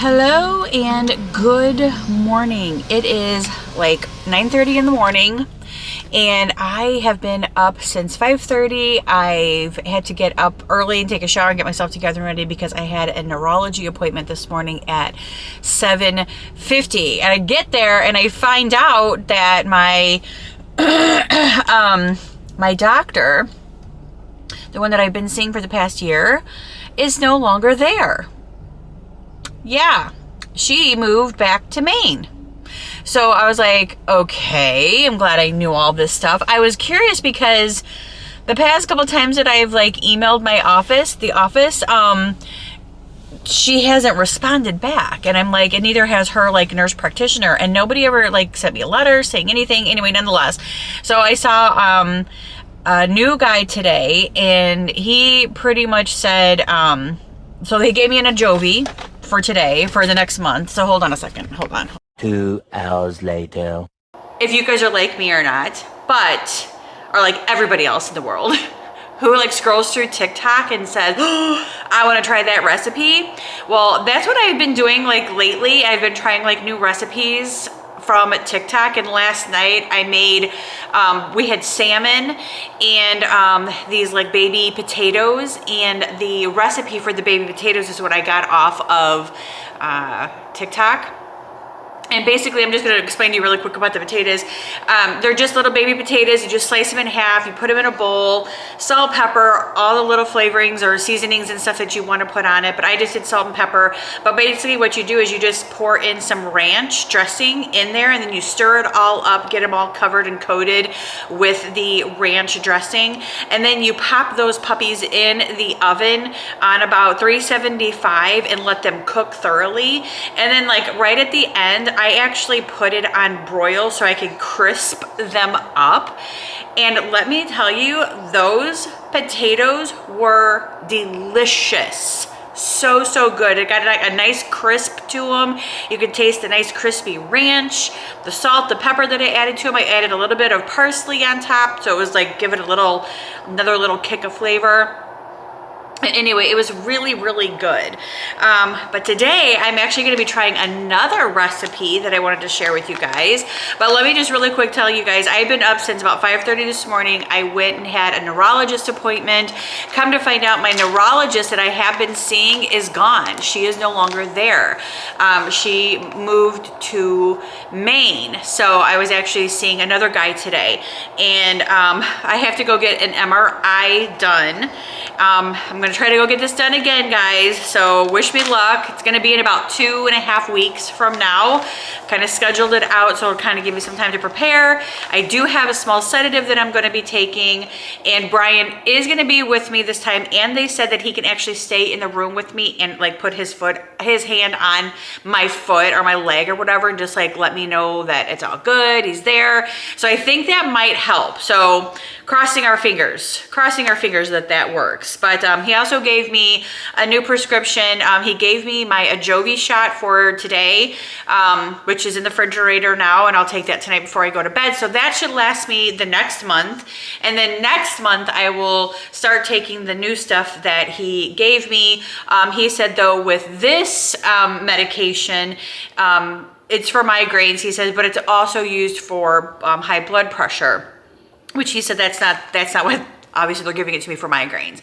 Hello and good morning. It is like 9:30 in the morning and I have been up since 5:30. I've had to get up early and take a shower and get myself together and ready because I had a neurology appointment this morning at 7:50. And I get there and I find out that my my doctor, the one that I've been seeing for the past year, is no longer there. Yeah, she moved back to Maine. So I was like, okay, I'm glad I knew all this stuff. I was curious because the past couple times that I've like emailed my office, she hasn't responded back. And I'm like, and neither has her like nurse practitioner, and nobody ever like sent me a letter saying anything. Anyway, nonetheless. So I saw a new guy today and he pretty much said, so they gave me an Ajovy for today, for the next month. So hold on a second, hold on. 2 hours later. If you guys are like me or not, but are like everybody else in the world who like scrolls through TikTok and says, oh, I want to try that recipe. Well, that's what I've been doing like lately. I've been trying like new recipes from TikTok, and last night I made, we had salmon and these like baby potatoes, and the recipe for the baby potatoes is what I got off of TikTok. And basically, I'm just going to explain to you really quick about the potatoes. They're just little baby potatoes. You just slice them in half. You put them in a bowl, salt, pepper, all the little flavorings or seasonings and stuff that you want to put on it. But I just did salt and pepper. But basically what you do is you just pour in some ranch dressing in there, and then you stir it all up, get them all covered and coated with the ranch dressing. And then you pop those puppies in the oven on about 375 and let them cook thoroughly. And then like right at the end, I actually put it on broil so I could crisp them up. And let me tell you, those potatoes were delicious. So good. It got like a nice crisp to them. You could taste the nice crispy ranch, the salt, the pepper that I added to them. I added a little bit of parsley on top, so it was like give it another little kick of flavor. Anyway, it was really good. But today I'm actually going to be trying another recipe that I wanted to share with you guys. But let me just really quick tell you guys, I've been up since about 5:30 this morning. I went and had a neurologist appointment. Come to find out, my neurologist that I have been seeing is gone. She is no longer there. She moved to Maine. So I was actually seeing another guy today, and I have to go get an MRI done. I'm gonna try to go get this done again, guys, so wish me luck. It's gonna be in about 2.5 weeks from now. Kind of scheduled it out so it'll kind of give me some time to prepare. I do have a small sedative that I'm gonna be taking, and Brian is gonna be with me this time, and they said that he can actually stay in the room with me and like put his hand on my foot or my leg or whatever, and just like let me know that it's all good, he's there. So I think that might help. So crossing our fingers that works. But he also gave me a new prescription. He gave me my Ajovy shot for today, which is in the refrigerator now, and I'll take that tonight before I go to bed. So that should last me the next month. And then next month I will start taking the new stuff that he gave me. He said though, with this medication, it's for migraines, he says, but it's also used for high blood pressure, which he said that's not what, obviously they're giving it to me for migraines.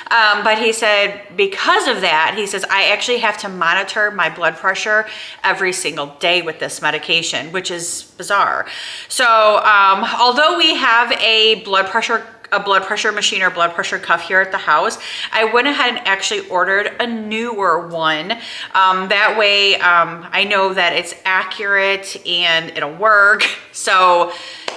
But he said because of that, he says I actually have to monitor my blood pressure every single day with this medication, which is bizarre. So although we have a blood pressure machine or blood pressure cuff here at the house, I went ahead and actually ordered a newer one. That way I know that it's accurate and it'll work. So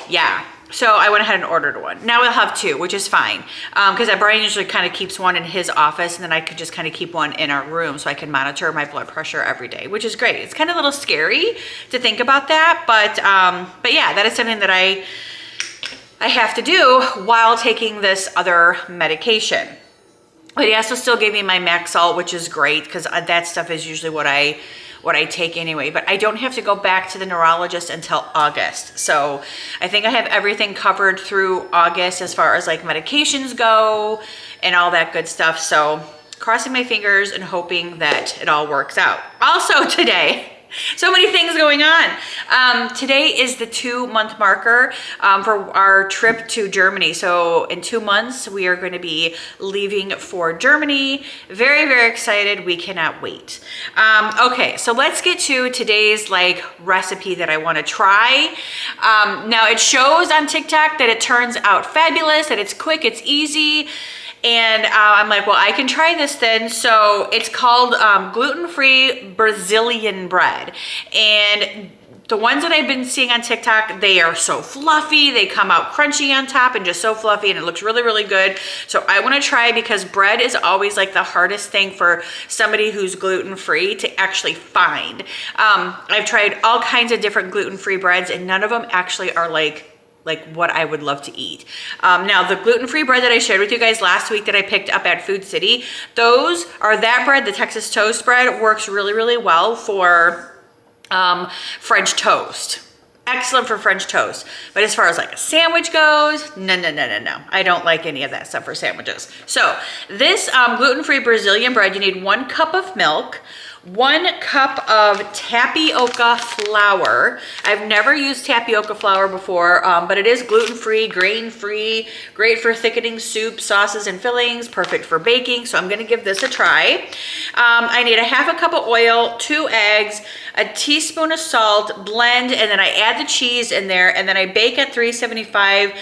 yeah. So I went ahead and ordered one. Now we'll have two, which is fine. Because Brian usually kind of keeps one in his office, and then I could just kind of keep one in our room so I can monitor my blood pressure every day, which is great. It's kind of a little scary to think about that, but yeah, that is something that I have to do while taking this other medication. But he also still gave me my Maxalt, which is great because that stuff is usually what I take anyway. But I don't have to go back to the neurologist until August. So I think I have everything covered through August as far as like medications go and all that good stuff. So crossing my fingers and hoping that it all works out. Also today, so many things going on. Today is the 2-month marker for our trip to Germany. So in 2 months, we are going to be leaving for Germany. Very, very excited. We cannot wait. Okay, so let's get to today's like recipe that I want to try. Now it shows on TikTok that it turns out fabulous, that it's quick, it's easy. And I'm like, well, I can try this then. So it's called gluten-free Brazilian bread. And the ones that I've been seeing on TikTok, they are so fluffy. They come out crunchy on top and just so fluffy, and it looks really, really good. So I want to try, because bread is always like the hardest thing for somebody who's gluten-free to actually find. I've tried all kinds of different gluten-free breads, and none of them actually are like what I would love to eat. Now the gluten-free bread that I shared with you guys last week that I picked up at Food City, that bread, the Texas toast bread, works really, really well for French toast. Excellent for French toast. But as far as like a sandwich goes, no. I don't like any of that stuff for sandwiches. So this gluten-free Brazilian bread, you need 1 cup of milk, 1 cup of tapioca flour. I've never used tapioca flour before, but it is gluten-free, grain-free, great for thickening soup, sauces, and fillings, perfect for baking. So I'm gonna give this a try. I need a 1/2 cup of oil, 2 eggs, a teaspoon of salt, blend, and then I add the cheese in there, and then I bake at 375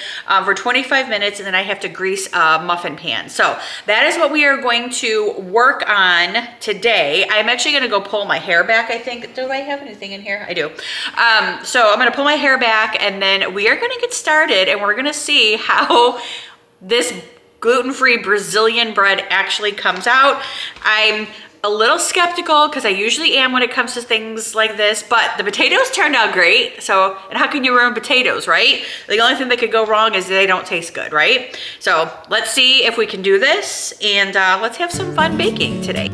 for 25 minutes, and then I have to grease a muffin pan. So that is what we are going to work on today. I'm actually gonna go pull my hair back, I think. Do I have anything in here? I do. So I'm gonna pull my hair back, and then we are gonna get started, and we're gonna see how this gluten-free Brazilian bread actually comes out. I'm a little skeptical, because I usually am when it comes to things like this, but the potatoes turned out great. So, and how can you ruin potatoes, right? The only thing that could go wrong is they don't taste good, right? So let's see if we can do this, and let's have some fun baking today.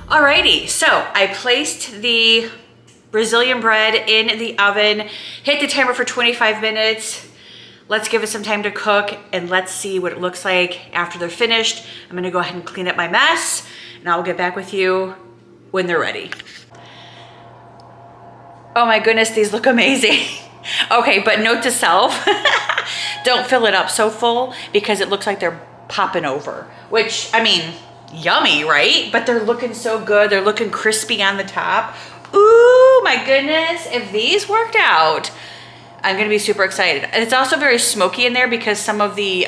Alrighty, so I placed the Brazilian bread in the oven, hit the timer for 25 minutes. Let's give it some time to cook, and let's see what it looks like after they're finished. I'm gonna go ahead and clean up my mess, and I'll get back with you when they're ready. Oh my goodness, these look amazing. Okay, but note to self, don't fill it up so full, because it looks like they're popping over, which, I mean, yummy, right? But they're looking so good. They're looking crispy on the top. Ooh, my goodness. If these worked out, I'm gonna be super excited. And it's also very smoky in there, because some of the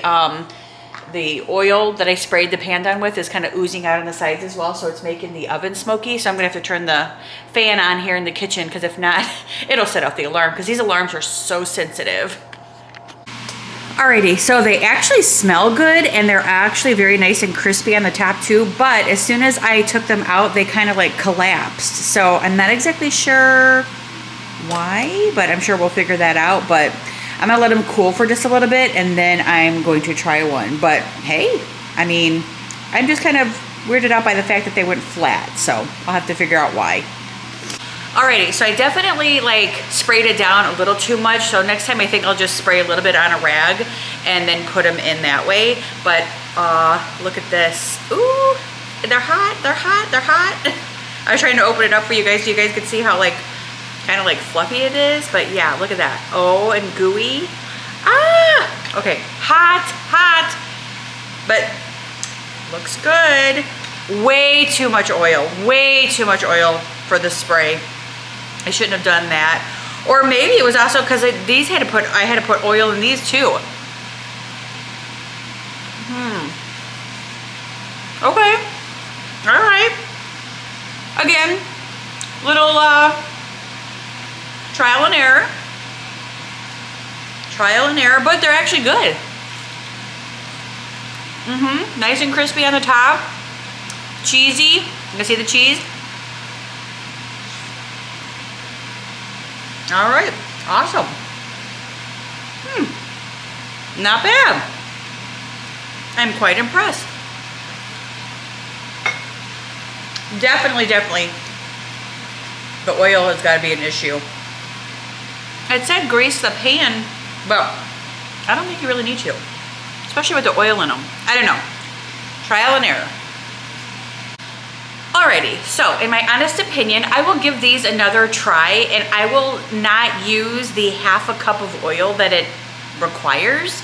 oil that I sprayed the pan down with is kind of oozing out on the sides as well, so it's making the oven smoky. So I'm gonna have to turn the fan on here in the kitchen, because if not, it'll set off the alarm, because these alarms are so sensitive. Alrighty, so they actually smell good, and they're actually very nice and crispy on the top too, but as soon as I took them out, they kind of like collapsed. So I'm not exactly sure why, but I'm sure we'll figure that out. But I'm gonna let them cool for just a little bit, and then I'm going to try one. But hey, I mean, I'm just kind of weirded out by the fact that they went flat, so I'll have to figure out why. Alrighty, so I definitely like sprayed it down a little too much, so next time I think I'll just spray a little bit on a rag and then put them in that way. But look at this. Ooh, they're hot, they're hot, they're hot. I was trying to open it up for you guys so you guys could see how like, kind of like fluffy it is. But yeah, look at that. Oh, and gooey. Ah, okay, hot, hot, but looks good. Way too much oil for the spray. I shouldn't have done that. Or maybe it was also because I had to put oil in these too. Okay. All right. Again, little trial and error. Trial and error, but they're actually good. Nice and crispy on the top. Cheesy. You can see the cheese. All right, awesome. Not bad. I'm quite impressed. Definitely, the oil has got to be an issue. It said grease the pan, but I don't think you really need to, especially with the oil in them. I don't know. Trial and error. Alrighty, so in my honest opinion, I will give these another try, and I will not use the half a cup of oil that it requires,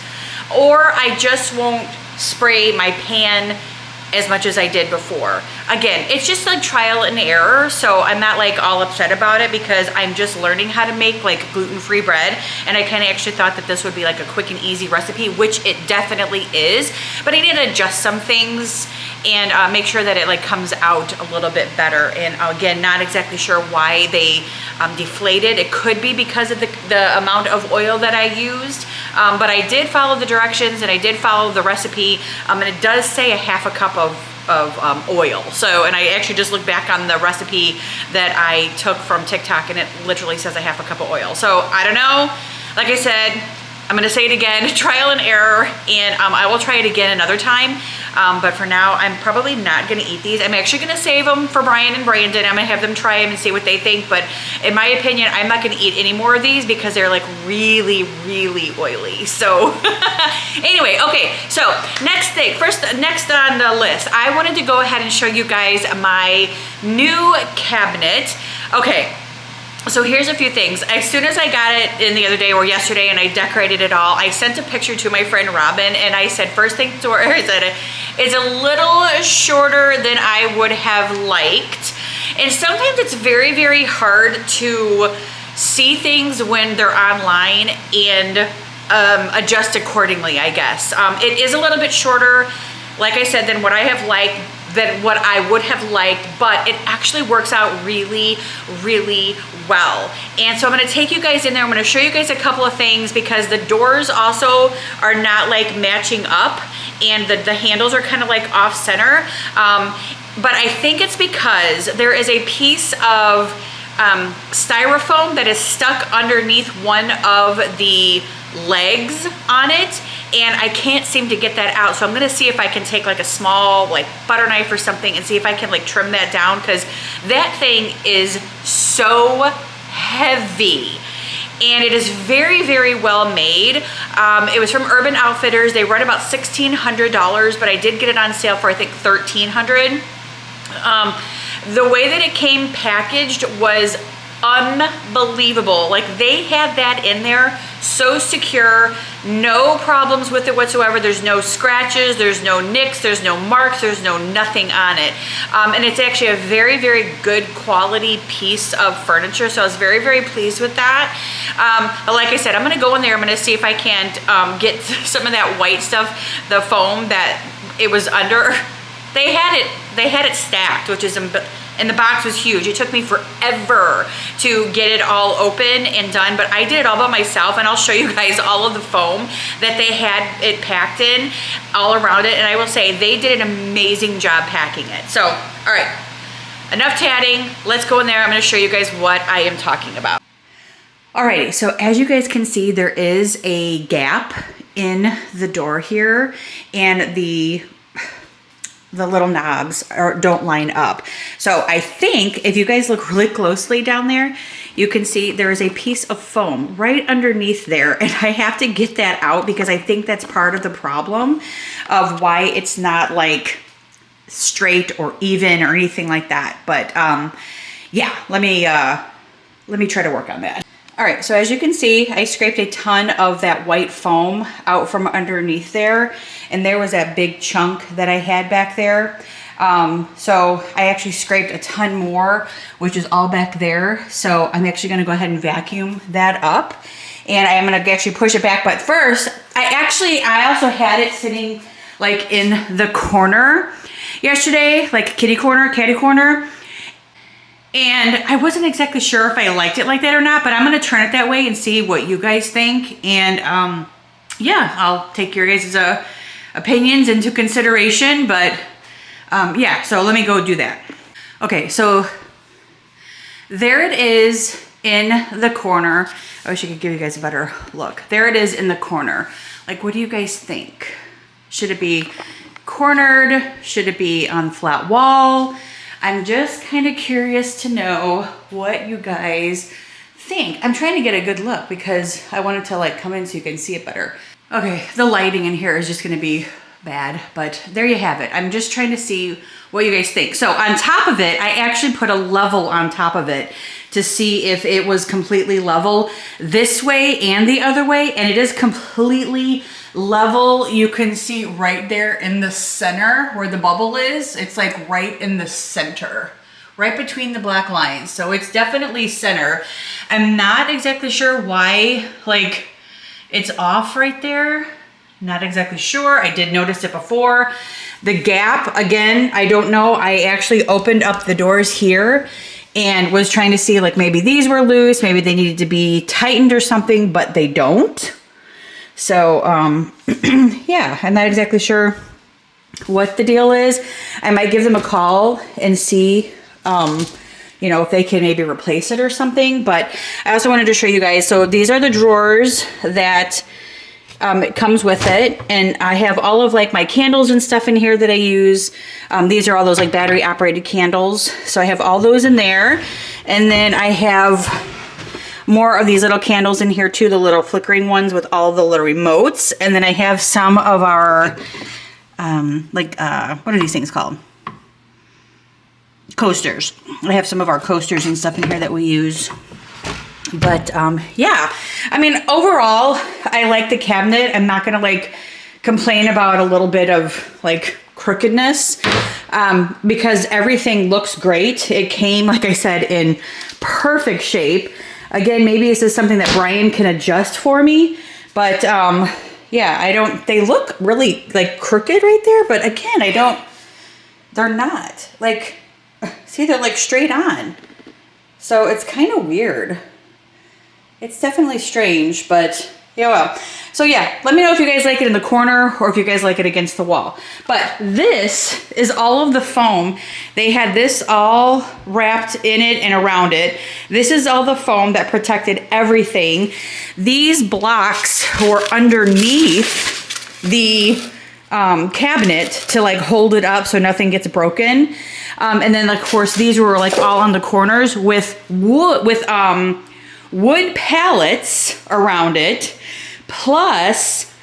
or I just won't spray my pan as much as I did before. Again, it's just like trial and error, so I'm not like all upset about it because I'm just learning how to make like gluten-free bread, and I kind of actually thought that this would be like a quick and easy recipe, which it definitely is, but I need to adjust some things and make sure that it like comes out a little bit better. And again, not exactly sure why they deflated. It could be because of the amount of oil that I used, but I did follow the directions and I did follow the recipe, and it does say a half a cup of oil. So, and I actually just looked back on the recipe that I took from TikTok, and it literally says a half a cup of oil. So I don't know. Like I said, I'm gonna say it again, trial and error, and I will try it again another time. But for now, I'm probably not gonna eat these. I'm actually gonna save them for Brian and Brandon. I'm gonna have them try them and see what they think. But in my opinion, I'm not gonna eat any more of these because they're like really, really oily. So anyway, okay, so next on the list, I wanted to go ahead and show you guys my new cabinet. Okay. So here's a few things. As soon as I got it in the other day or yesterday and I decorated it all, I sent a picture to my friend Robin, and I said, first thing to her is that it's a little shorter than I would have liked. And sometimes it's very, very hard to see things when they're online and adjust accordingly, I guess. It is a little bit shorter, like I said, than what I would have liked, but it actually works out really, really well. And so I'm gonna take you guys in there. I'm gonna show you guys a couple of things because the doors also are not like matching up, and the handles are kind of like off center. But I think it's because there is a piece of styrofoam that is stuck underneath one of the legs on it, and I can't seem to get that out. So I'm gonna see if I can take like a small like butter knife or something and see if I can like trim that down, because that thing is so heavy. And it is very, very well made. It was from Urban Outfitters. They run about $1,600, but I did get it on sale for I think $1,300. The way that it came packaged was unbelievable. Like, they had that in there so secure, no problems with it whatsoever. There's no scratches, there's no nicks, there's no marks, there's no nothing on it. And it's actually a very, very good quality piece of furniture, so I was very, very pleased with that. But like I said, I'm gonna go in there, I'm gonna see if I can't get some of that white stuff, the foam that it was under. They had it stacked, which is, and the box was huge. It took me forever to get it all open and done, but I did it all by myself, and I'll show you guys all of the foam that they had it packed in all around it, and I will say they did an amazing job packing it. So, all right, enough chatting. Let's go in there. I'm gonna show you guys what I am talking about. Alrighty, so as you guys can see, there is a gap in the door here, and the little knobs don't line up. So I think if you guys look really closely down there, you can see there is a piece of foam right underneath there, and I have to get that out because I think that's part of the problem of why it's not like straight or even or anything like that. But yeah, let me try to work on that. All right, so as you can see, I scraped a ton of that white foam out from underneath there, and there was that big chunk that I had back there. So I actually scraped a ton more, which is all back there. So I'm actually gonna go ahead and vacuum that up, and I am gonna actually push it back. But first, I also had it sitting like in the corner yesterday, like kitty corner, catty corner. And I wasn't exactly sure if I liked it like that or not, but I'm gonna turn it that way and see what you guys think. And yeah, I'll take your guys' opinions into consideration, but yeah, so let me go do that. Okay, so there it is in the corner. I wish I could give you guys a better look. There it is in the corner. Like, what do you guys think? Should it be cornered? Should it be on flat wall? I'm just kind of curious to know what you guys think. I'm trying to get a good look because I wanted to like come in so you can see it better. Okay, the lighting in here is just gonna be bad, but there you have it. I'm just trying to see what you guys think. So on top of it, I actually put a level on top of it to see if it was completely level this way and the other way, and it is completely level. You can see right there in the center where the bubble is. It's like right in the center, right between the black lines. So it's definitely center. I'm not exactly sure why like it's off right there. Not exactly sure. I did notice it before. The gap, again, I don't know. I actually opened up the doors here and was trying to see like maybe these were loose, maybe they needed to be tightened or something, but they don't. So yeah, I'm not exactly sure what the deal is. I might give them a call and see you know, if they can maybe replace it or something. But I also wanted to show you guys, so these are the drawers that it comes with it, and I have all of like my candles and stuff in here that I use. These are all those like battery operated candles, so I have all those in there. And then I have more of these little candles in here too, the little flickering ones with all the little remotes. And then I have some of our what are these things called? Coasters. I have some of our coasters and stuff in here that we use. But yeah, I mean, overall, I like the cabinet. I'm not gonna like complain about a little bit of like crookedness because everything looks great. It came, like I said, in perfect shape. Again, maybe this is something that Brian can adjust for me, but yeah, they look really like crooked right there, but again, they're not. Like, see, they're like straight on. So it's kind of weird. It's definitely strange, but yeah, well. So yeah, let me know if you guys like it in the corner or if you guys like it against the wall. But this is all of the foam. They had this all wrapped in it and around it. This is all the foam that protected everything. These blocks were underneath the cabinet to like hold it up so nothing gets broken. And then of course these were like all on the corners with wood pallets around it, plus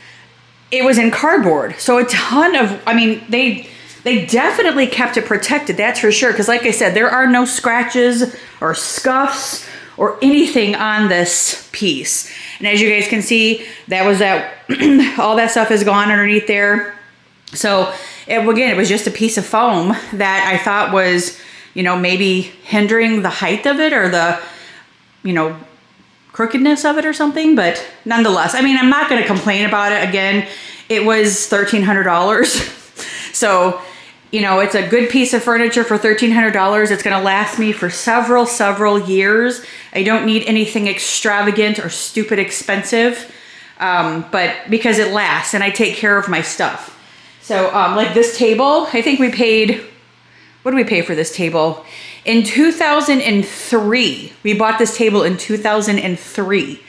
it was in cardboard. So a ton of, I mean, they definitely kept it protected, that's for sure. Because like I said, there are no scratches or scuffs or anything on this piece. And as you guys can see, that was that, all that stuff is gone underneath there. So again, it was just a piece of foam that I thought was, you know, maybe hindering the height of it or the, you know, crookedness of it or something. But nonetheless, I mean, I'm not going to complain about it. Again, it was $1,300. So, you know, it's a good piece of furniture for $1,300. It's going to last me for several years. I don't need anything extravagant or stupid expensive, but because it lasts and I take care of my stuff. So like this table, I think we paid, what did we pay for this table? In 2003, we bought this table in 2003,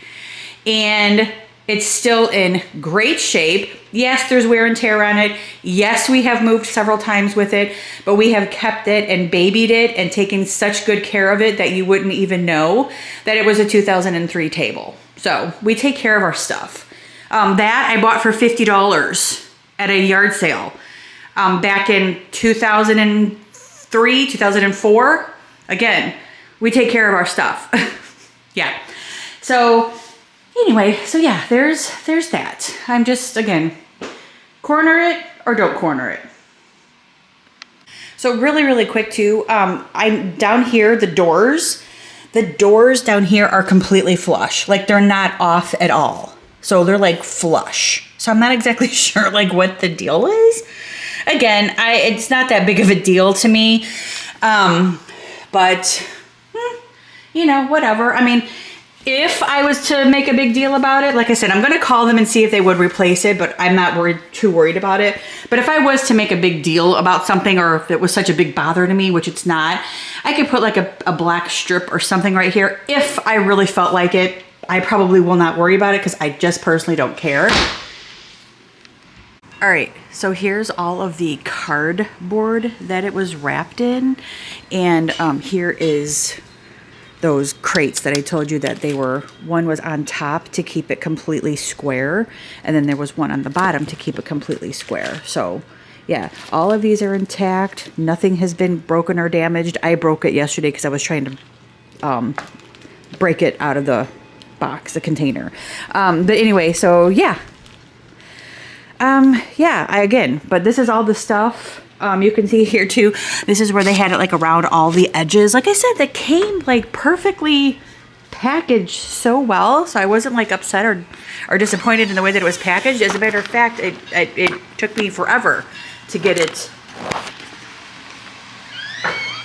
and it's still in great shape. Yes, there's wear and tear on it. Yes, we have moved several times with it, but we have kept it and babied it and taken such good care of it that you wouldn't even know that it was a 2003 table. So we take care of our stuff. That I bought for $50 at a yard sale. back in 2003, 2004. Again, we take care of our stuff. Yeah. So anyway, so yeah, there's that. I'm just, again, corner it or don't corner it. So really quick too, I'm down here, the doors down here are completely flush. Like they're not off at all. So they're like flush. So I'm not exactly sure like what the deal is. Again, it's not that big of a deal to me. But you know, whatever. I mean, if I was to make a big deal about it, like I said, I'm going to call them and see if they would replace it, but I'm not too worried about it. But if I was to make a big deal about something, or if it was such a big bother to me, which it's not, I could put like a black strip or something right here. If I really felt like it, I probably will not worry about it because I just personally don't care. All right, so here's all of the cardboard that it was wrapped in. And here is those crates that I told you that one was on top to keep it completely square, and then there was one on the bottom to keep it completely square. So yeah, all of these are intact. Nothing has been broken or damaged. I broke it yesterday because I was trying to break it out of the box, the container. But anyway, so yeah. But this is all the stuff. You can see here too, this is where they had it like around all the edges. Like I said, they came like perfectly packaged so well. So I wasn't like upset or disappointed in the way that it was packaged. As a matter of fact, it took me forever to get it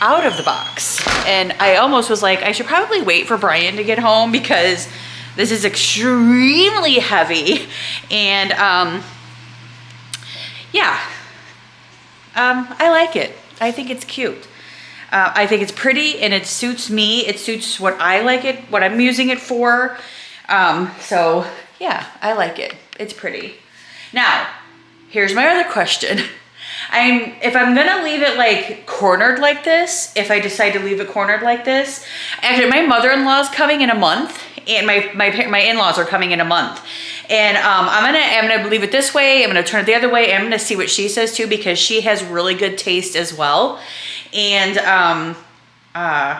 out of the box. And I almost was like, I should probably wait for Brian to get home because this is extremely heavy. And yeah. I like it. I think it's cute. I think it's pretty and it suits me. It suits what I like it, what I'm using it for. So yeah, I like it. It's pretty. Now, here's my other question. If I'm gonna leave it like cornered like this, if I decide to leave it cornered like this, actually my mother-in-law's coming in a month and my in-laws are coming in a month. And I'm gonna leave it this way. I'm gonna turn it the other way. I'm gonna see what she says too, because she has really good taste as well. And I'm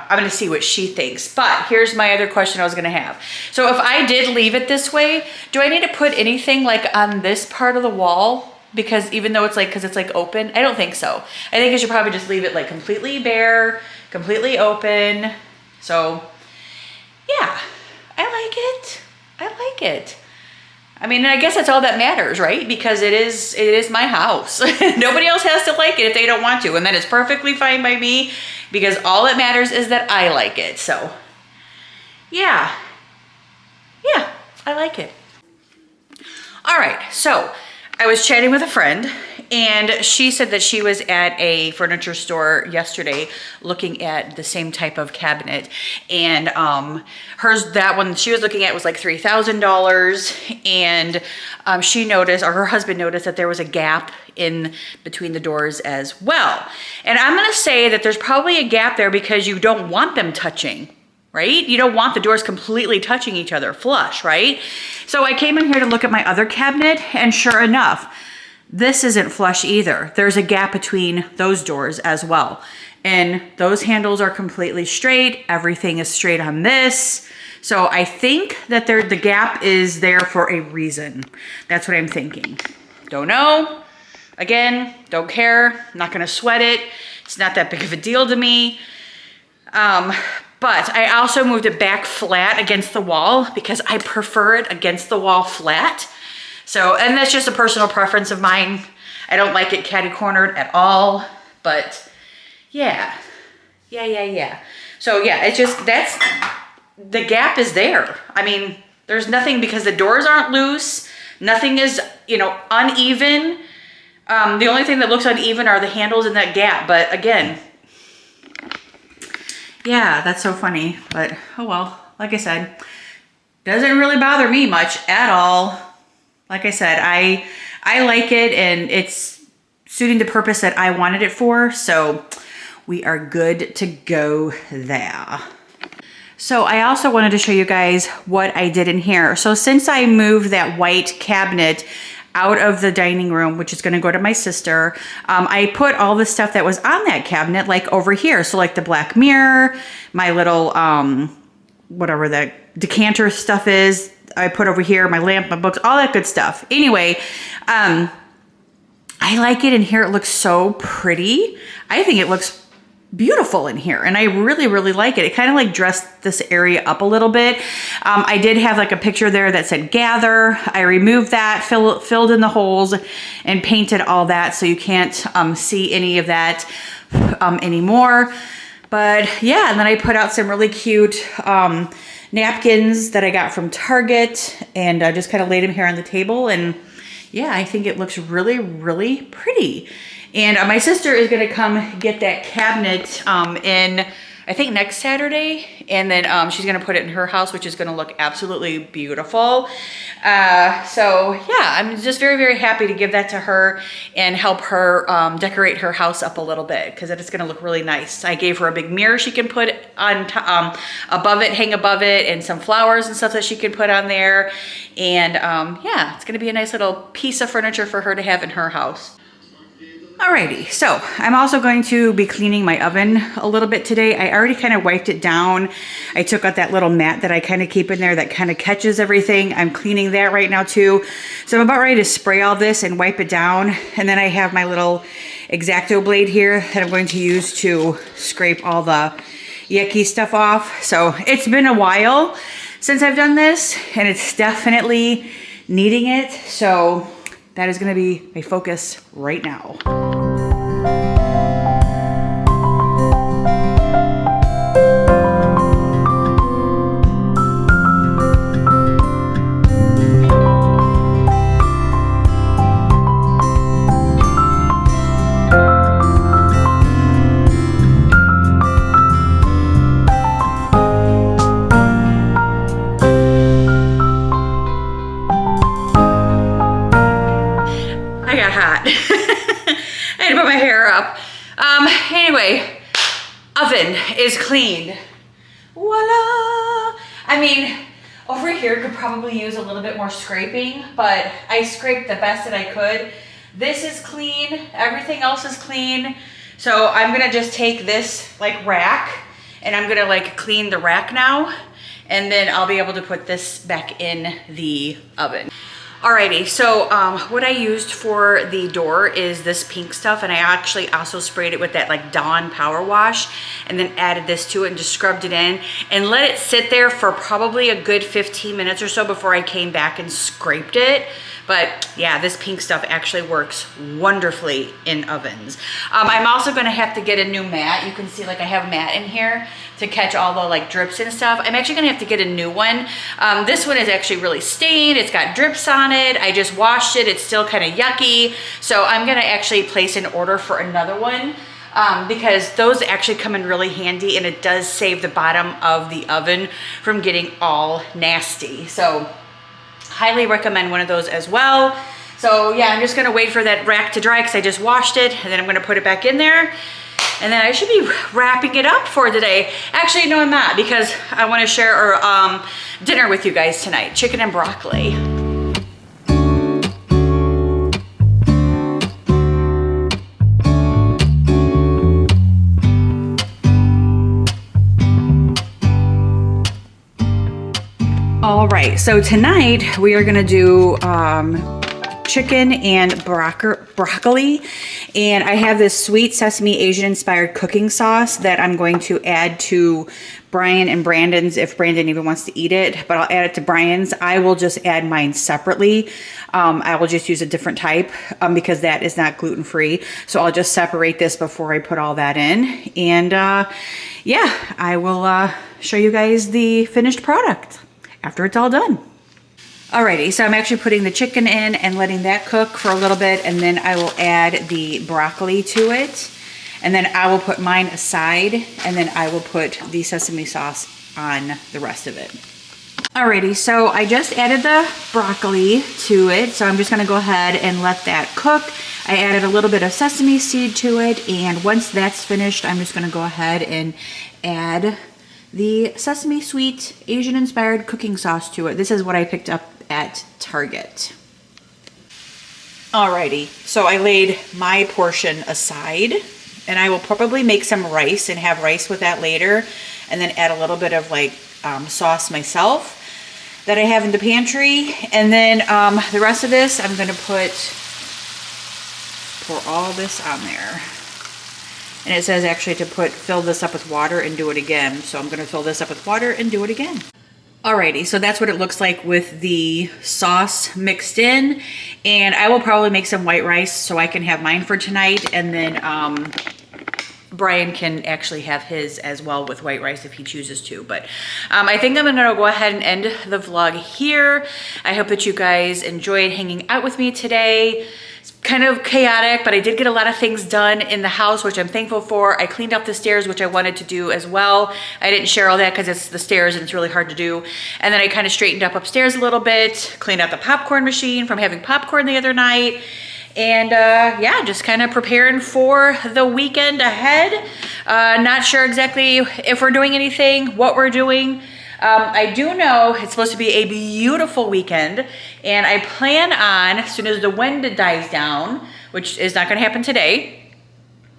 gonna see what she thinks. But here's my other question I was gonna have. So if I did leave it this way, do I need to put anything like on this part of the wall? Because even though it's like, because it's like open, I don't think so. I think I should probably just leave it like completely bare, completely open. So yeah, I like it. I like it. I mean, I guess that's all that matters, right? Because it is my house. Nobody else has to like it if they don't want to. And that is perfectly fine by me because all that matters is that I like it. So yeah, I like it. All right, so I was chatting with a friend and she said that she was at a furniture store yesterday looking at the same type of cabinet, and that one she was looking at was like $3,000, and she noticed, or her husband noticed, that there was a gap in between the doors as well. And I'm gonna say that there's probably a gap there because you don't want them touching, right? You don't want the doors completely touching each other flush, right? So I came in here to look at my other cabinet, and sure enough, this isn't flush either. There's a gap between those doors as well. And those handles are completely straight. Everything is straight on this. So I think that the gap is there for a reason. That's what I'm thinking. Don't know. Again, don't care. Not gonna sweat it. It's not that big of a deal to me. But I also moved it back flat against the wall because I prefer it against the wall flat. So, and that's just a personal preference of mine. I don't like it catty-cornered at all, but yeah. So yeah, it's just, the gap is there. I mean, there's nothing, because the doors aren't loose. Nothing is, uneven. The only thing that looks uneven are the handles in that gap. But again, yeah, that's so funny. But oh well, like I said, doesn't really bother me much at all. Like I said, I like it, and it's suiting the purpose that I wanted it for. So we are good to go there. So I also wanted to show you guys what I did in here. So since I moved that white cabinet out of the dining room, which is going to go to my sister. I put all the stuff that was on that cabinet like over here. So like the black mirror, my little, whatever the decanter stuff is, I put over here, my lamp, my books, all that good stuff. Anyway, I like it in here. It looks so pretty. I think it looks beautiful in here, and I really, really like it. It kind of like dressed this area up a little bit. I did have like a picture there that said gather. I removed that, filled in the holes, and painted all that so you can't see any of that anymore. But yeah, and then I put out some really cute napkins that I got from Target, and just kind of laid them here on the table. And yeah, I think it looks really, really pretty. And my sister is gonna come get that cabinet in, I think, next Saturday. And then she's gonna put it in her house, which is gonna look absolutely beautiful. So yeah, I'm just very, very happy to give that to her and help her decorate her house up a little bit, because it's gonna look really nice. I gave her a big mirror she can put on above it, hang above it, and some flowers and stuff that she can put on there. And yeah, it's gonna be a nice little piece of furniture for her to have in her house. Alrighty, so I'm also going to be cleaning my oven a little bit today. I already kind of wiped it down. I took out that little mat that I kind of keep in there that kind of catches everything. I'm cleaning that right now too. So I'm about ready to spray all this and wipe it down. And then I have my little X-Acto blade here that I'm going to use to scrape all the yucky stuff off. So it's been a while since I've done this, and it's definitely needing it. So that is going to be my focus right now. I had to put my hair up. Anyway, oven is cleaned. Voila! I mean, over here could probably use a little bit more scraping, but I scraped the best that I could. This is clean, everything else is clean. So I'm gonna just take this like rack, and I'm gonna like clean the rack now, and then I'll be able to put this back in the oven. Alrighty, so what I used for the door is this pink stuff, and I actually also sprayed it with that like Dawn power wash, and then added this to it and just scrubbed it in and let it sit there for probably a good 15 minutes or so before I came back and scraped it. But yeah, this pink stuff actually works wonderfully in ovens. I'm also gonna have to get a new mat. You can see like I have a mat in here to catch all the like drips and stuff. I'm actually gonna have to get a new one. This one is actually really stained. It's got drips on it. I just washed it. It's still kind of yucky. So I'm gonna actually place an order for another one because those actually come in really handy, and it does save the bottom of the oven from getting all nasty. So highly recommend one of those as well. So yeah, I'm just gonna wait for that rack to dry because I just washed it, and then I'm gonna put it back in there. And then I should be wrapping it up for today. Actually, no, I'm not, because I wanna share our dinner with you guys tonight, chicken and broccoli. All right, so tonight we are gonna do chicken and broccoli, and I have this sweet sesame Asian inspired cooking sauce that I'm going to add to Brian and Brandon's if Brandon even wants to eat it, but I'll add it to Brian's. I will just add mine separately. I will just use a different type because that is not gluten-free. So I'll just separate this before I put all that in. And yeah, I will show you guys the finished product after it's all done. Alrighty, so I'm actually putting the chicken in and letting that cook for a little bit, and then I will add the broccoli to it, and then I will put mine aside, and then I will put the sesame sauce on the rest of it. Alrighty, so I just added the broccoli to it, so I'm just gonna go ahead and let that cook. I added a little bit of sesame seed to it, and once that's finished, I'm just gonna go ahead and add the sesame sweet Asian inspired cooking sauce to it. This is what I picked up at Target. Alrighty, so I laid my portion aside, and I will probably make some rice and have rice with that later, and then add a little bit of like sauce myself that I have in the pantry. And then the rest of this, I'm gonna pour all this on there. And it says actually to fill this up with water and do it again. So I'm gonna fill this up with water and do it again. Alrighty, so that's what it looks like with the sauce mixed in. And I will probably make some white rice so I can have mine for tonight. And then Brian can actually have his as well with white rice if he chooses to. But I think I'm gonna go ahead and end the vlog here. I hope that you guys enjoyed hanging out with me today. It's kind of chaotic, but I did get a lot of things done in the house, which I'm thankful for. I cleaned up the stairs, which I wanted to do as well. I didn't share all that because it's the stairs and it's really hard to do. And then I kind of straightened up upstairs a little bit, cleaned out the popcorn machine from having popcorn the other night. And yeah, just kind of preparing for the weekend ahead. Not sure exactly if we're doing anything, what we're doing. I do know it's supposed to be a beautiful weekend, and I plan on, as soon as the wind dies down, which is not gonna happen today,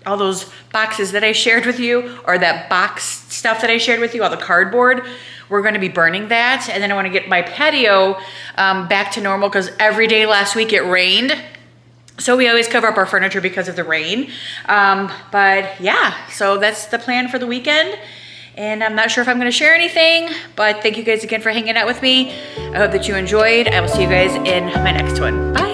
all those boxes that I shared with you, or that box stuff that I shared with you, all the cardboard, we're gonna be burning that. And then I wanna get my patio back to normal, because every day last week it rained. So we always cover up our furniture because of the rain. But yeah, so that's the plan for the weekend. And I'm not sure if I'm gonna share anything, but thank you guys again for hanging out with me. I hope that you enjoyed. I will see you guys in my next one. Bye.